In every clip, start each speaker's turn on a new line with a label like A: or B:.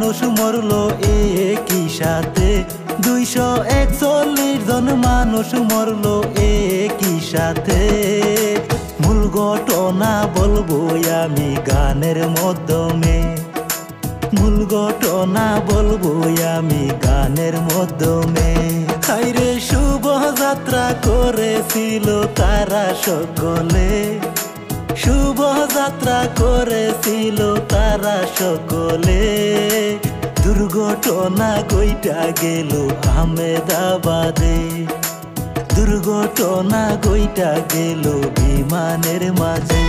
A: মানুষ মরলো একই সাথে, 241 জন মানুষ মরলো একই সাথে। মূল ঘটনা বলবো আমি গানের মাধ্যমে, মূল ঘটনা বলবো আমি গানের মাধ্যমে। হায়রে শুভ যাত্রা করেছিল তারা সকলে, শুভ যাত্রা করেছিল তারা সকলে। দুর্ঘটনা গইটা গেল আহমেদাবাদে, দুর্ঘটনা গইটা গেল বিমানের মাঝে।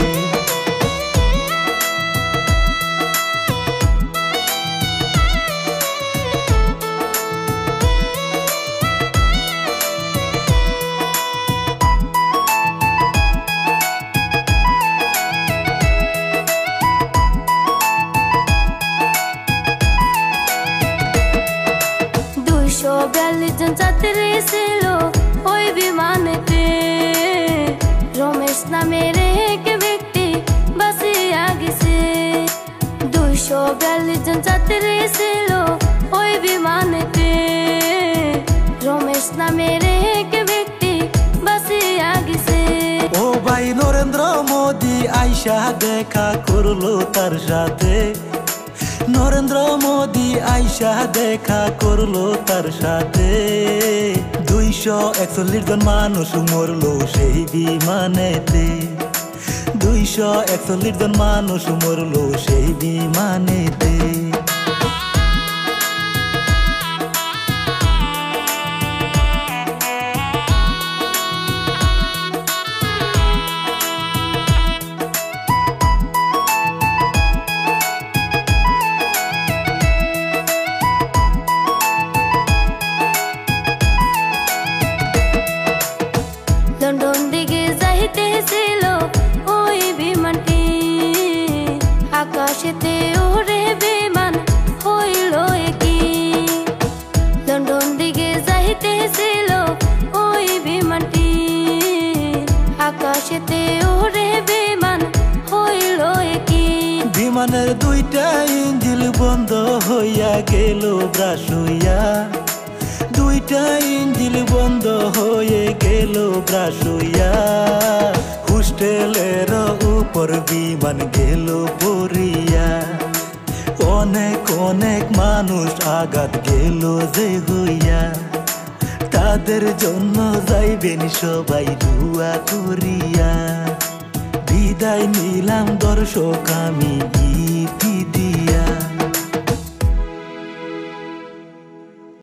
B: জন যাত্রী ছিল ওই বিমানেতে, রমেশ নামের এক ব্যক্তি বাঁচিয়া গেছে। 242 জন যাত্রী ছিল ওই বিমানেতে, রমেশ নামের এক ব্যক্তি বাঁচিয়া গেছে।
A: ও ভাই নরেন্দ্র মোদি আইসা দেখা করলো তার সাথে, নরেন্দ্র মোদি আইসা দেখা করলো তার সাথে। 241 জন মানুষ মরলো সেই বিমানেতে, 241 জন মানুষ মরলো সেই বিমানেতে।
B: লন্ডন দিকে যাইতেছিল ওই বিমানটি, আকাশেতে উড়ে বিমান হইল কি। লন্ডন দিকে যাইতেছিল ওই বিমানটি, আকাশেতে উড়ে বিমান হইল কি।
A: বিমানের দুইটা ইঞ্জিন বন্ধ হইয়া গেল ব্রাশ হইয়া, দুইটা ইঞ্জিন বন্ধ হয়ে গেল ব্রাশ হইয়া। হোস্টেলের উপর বিমান গেল পড়িয়া, অনেক অনেক মানুষ আঘাত গেল যে হইয়া। তাদের জন্য যাইবেন সবাই দোয়া করিয়া। বিদায় নিলাম দর্শক আমি।